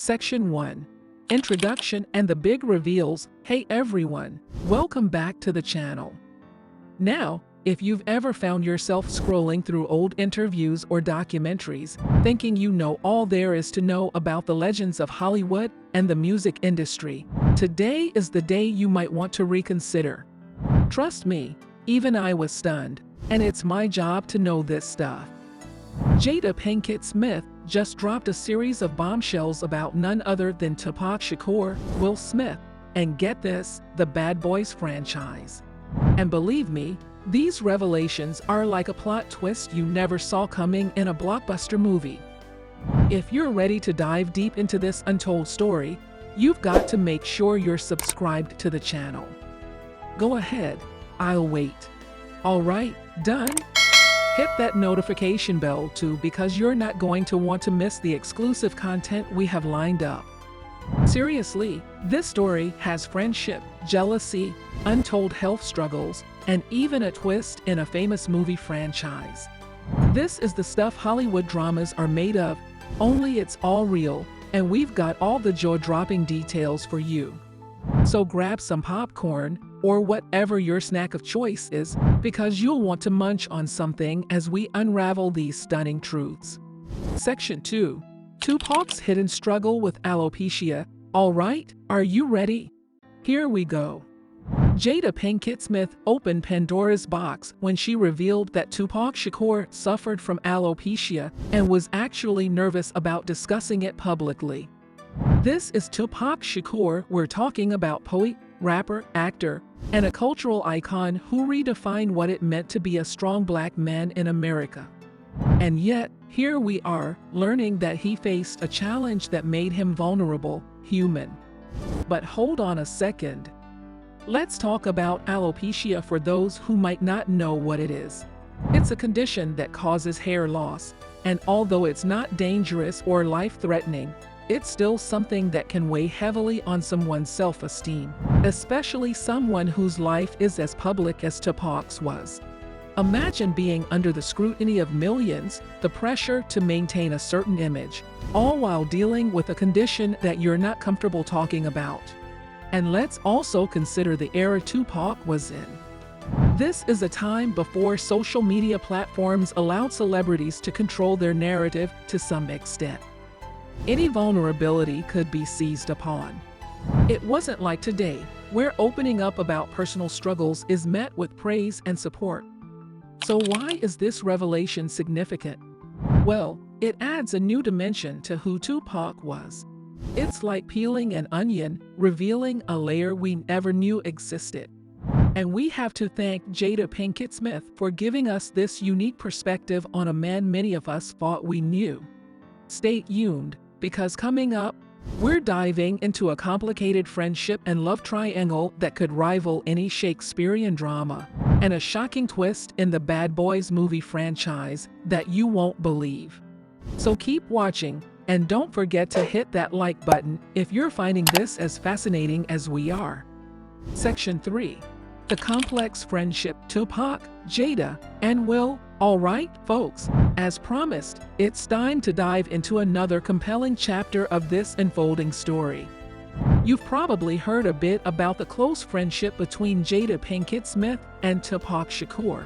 Section 1. Introduction and the Big Reveals. Hey everyone, welcome back to the channel. Now, if you've ever found yourself scrolling through old interviews or documentaries, thinking you know all there is to know about the legends of Hollywood and the music industry, today is the day you might want to reconsider. Trust me, even I was stunned, and it's my job to know this stuff. Jada Pinkett Smith just dropped a series of bombshells about none other than Tupac Shakur, Will Smith, and get this, the Bad Boys franchise. And believe me, these revelations are like a plot twist you never saw coming in a blockbuster movie. If you're ready to dive deep into this untold story, you've got to make sure you're subscribed to the channel. Go ahead, I'll wait. Alright, done? Hit that notification bell too, because you're not going to want to miss the exclusive content we have lined up. Seriously, this story has friendship, jealousy, untold health struggles, and even a twist in a famous movie franchise. This is the stuff Hollywood dramas are made of, only it's all real, and we've got all the jaw-dropping details for you. So grab some popcorn, or whatever your snack of choice is, because you'll want to munch on something as we unravel these stunning truths. Section 2. Tupac's hidden struggle with alopecia. Alright, are you ready? Here we go. Jada Pinkett Smith opened Pandora's box when she revealed that Tupac Shakur suffered from alopecia and was actually nervous about discussing it publicly. This is Tupac Shakur we're talking about, poet, rapper, actor, and a cultural icon who redefined what it meant to be a strong black man in America. And yet, here we are, learning that he faced a challenge that made him vulnerable, human. But hold on a second. Let's talk about alopecia for those who might not know what it is. It's a condition that causes hair loss, and although it's not dangerous or life-threatening, it's still something that can weigh heavily on someone's self-esteem, especially someone whose life is as public as Tupac's was. Imagine being under the scrutiny of millions, the pressure to maintain a certain image, all while dealing with a condition that you're not comfortable talking about. And let's also consider the era Tupac was in. This is a time before social media platforms allowed celebrities to control their narrative to some extent. Any vulnerability could be seized upon. It wasn't like today, where opening up about personal struggles is met with praise and support. So why is this revelation significant? Well, it adds a new dimension to who Tupac was. It's like peeling an onion, revealing a layer we never knew existed. And we have to thank Jada Pinkett Smith for giving us this unique perspective on a man many of us thought we knew. Stay tuned, because coming up, we're diving into a complicated friendship and love triangle that could rival any Shakespearean drama, and a shocking twist in the Bad Boys movie franchise that you won't believe. So keep watching, and don't forget to hit that like button if you're finding this as fascinating as we are. Section 3. The complex friendship Tupac, Jada, and Will. Alright, folks, as promised, it's time to dive into another compelling chapter of this unfolding story. You've probably heard a bit about the close friendship between Jada Pinkett Smith and Tupac Shakur.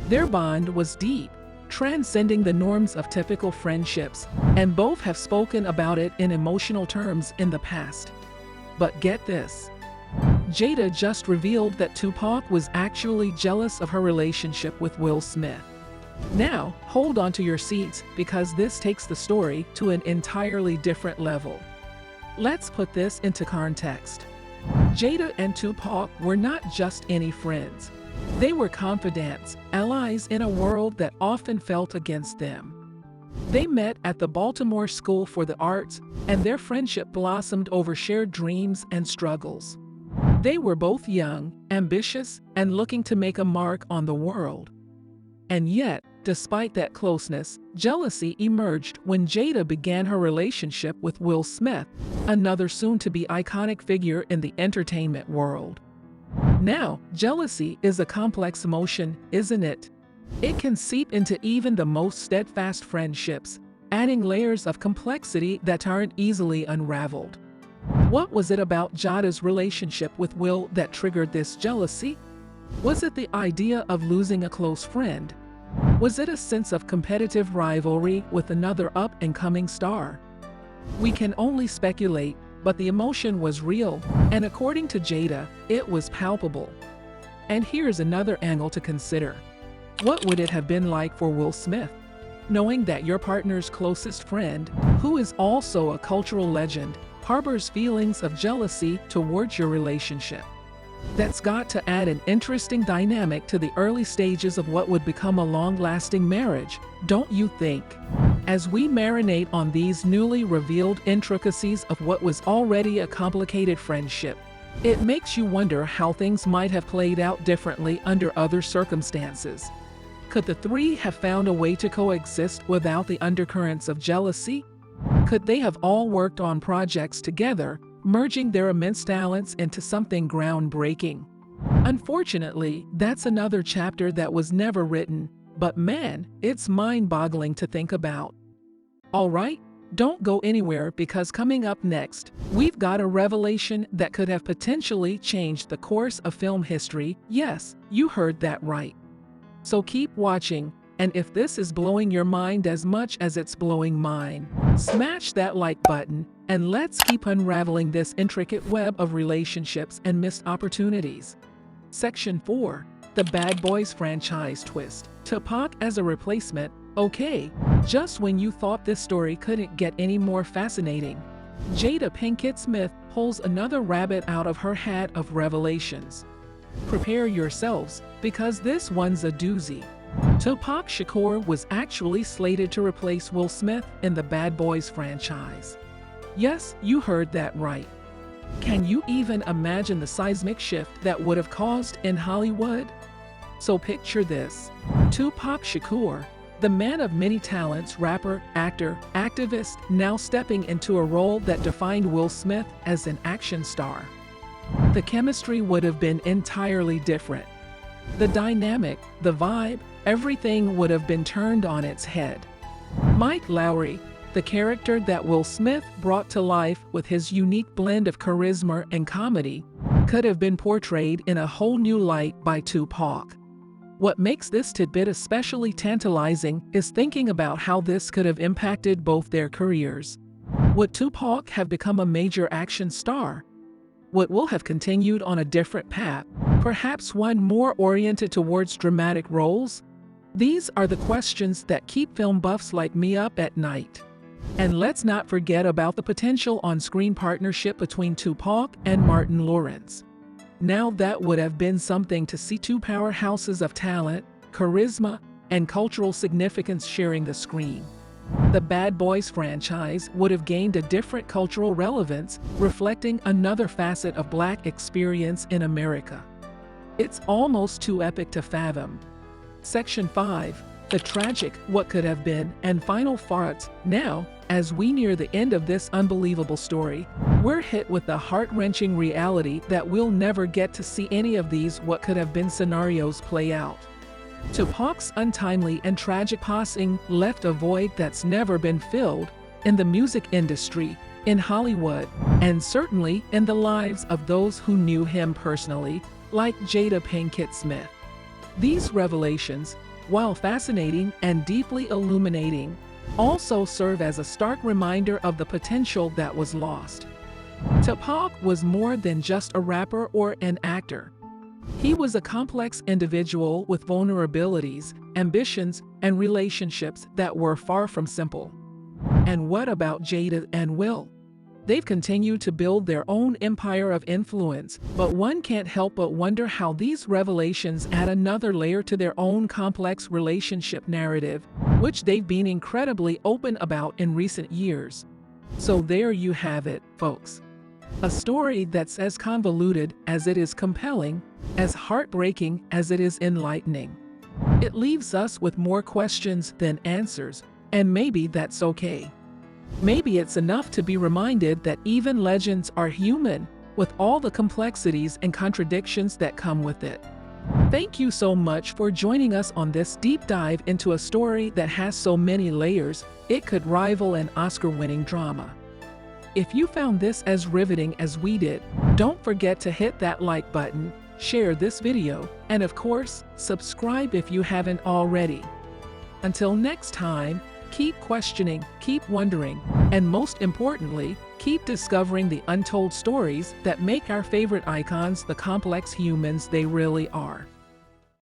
Their bond was deep, transcending the norms of typical friendships, and both have spoken about it in emotional terms in the past. But get this. Jada just revealed that Tupac was actually jealous of her relationship with Will Smith. Now, hold on to your seats, because this takes the story to an entirely different level. Let's put this into context. Jada and Tupac were not just any friends. They were confidants, allies in a world that often felt against them. They met at the Baltimore School for the Arts, and their friendship blossomed over shared dreams and struggles. They were both young, ambitious, and looking to make a mark on the world. And yet, despite that closeness, jealousy emerged when Jada began her relationship with Will Smith, another soon-to-be iconic figure in the entertainment world. Now, jealousy is a complex emotion, isn't it? It can seep into even the most steadfast friendships, adding layers of complexity that aren't easily unraveled. What was it about Jada's relationship with Will that triggered this jealousy? Was it the idea of losing a close friend? Was it a sense of competitive rivalry with another up-and-coming star? We can only speculate, but the emotion was real, and according to Jada, it was palpable. And here's another angle to consider. What would it have been like for Will Smith, knowing that your partner's closest friend, who is also a cultural legend, harbors feelings of jealousy towards your relationship? That's got to add an interesting dynamic to the early stages of what would become a long-lasting marriage, don't you think? As we marinate on these newly revealed intricacies of what was already a complicated friendship, it makes you wonder how things might have played out differently under other circumstances. Could the three have found a way to coexist without the undercurrents of jealousy? Could they have all worked on projects together, merging their immense talents into something groundbreaking? Unfortunately, that's another chapter that was never written, but man, it's mind-boggling to think about. Alright, don't go anywhere because coming up next, we've got a revelation that could have potentially changed the course of film history. Yes, you heard that right. So keep watching, and if this is blowing your mind as much as it's blowing mine, smash that like button, and let's keep unraveling this intricate web of relationships and missed opportunities. Section 4. The Bad Boys franchise twist. Tupac as a replacement. Okay, just when you thought this story couldn't get any more fascinating, Jada Pinkett Smith pulls another rabbit out of her hat of revelations. Prepare yourselves, because this one's a doozy. Tupac Shakur was actually slated to replace Will Smith in the Bad Boys franchise. Yes, you heard that right. Can you even imagine the seismic shift that would have caused in Hollywood? So picture this. Tupac Shakur, the man of many talents, rapper, actor, activist, now stepping into a role that defined Will Smith as an action star. The chemistry would have been entirely different. The dynamic, the vibe, everything would have been turned on its head. Mike Lowrey, the character that Will Smith brought to life with his unique blend of charisma and comedy, could have been portrayed in a whole new light by Tupac. What makes this tidbit especially tantalizing is thinking about how this could have impacted both their careers. Would Tupac have become a major action star? Would Will have continued on a different path, perhaps one more oriented towards dramatic roles? These are the questions that keep film buffs like me up at night. And let's not forget about the potential on-screen partnership between Tupac and Martin Lawrence. Now that would have been something to see two powerhouses of talent, charisma, and cultural significance sharing the screen. The Bad Boys franchise would have gained a different cultural relevance, reflecting another facet of Black experience in America. It's almost too epic to fathom. Section 5. The tragic, what could have been, and final thoughts. Now, as we near the end of this unbelievable story, we're hit with the heart-wrenching reality that we'll never get to see any of these what could have been scenarios play out. Tupac's untimely and tragic passing left a void that's never been filled in the music industry, in Hollywood, and certainly in the lives of those who knew him personally, like Jada Pinkett Smith. These revelations, while fascinating and deeply illuminating, also serve as a stark reminder of the potential that was lost. Tupac was more than just a rapper or an actor. He was a complex individual with vulnerabilities, ambitions, and relationships that were far from simple. And what about Jada and Will? They've continued to build their own empire of influence, but one can't help but wonder how these revelations add another layer to their own complex relationship narrative, which they've been incredibly open about in recent years. So there you have it, folks. A story that's as convoluted as it is compelling, as heartbreaking as it is enlightening. It leaves us with more questions than answers, and maybe that's okay. Maybe it's enough to be reminded that even legends are human, with all the complexities and contradictions that come with it. Thank you so much for joining us on this deep dive into a story that has so many layers, it could rival an Oscar-winning drama. If you found this as riveting as we did, don't forget to hit that like button, share this video, and of course, subscribe if you haven't already. Until next time, keep questioning, keep wondering, and most importantly, keep discovering the untold stories that make our favorite icons the complex humans they really are.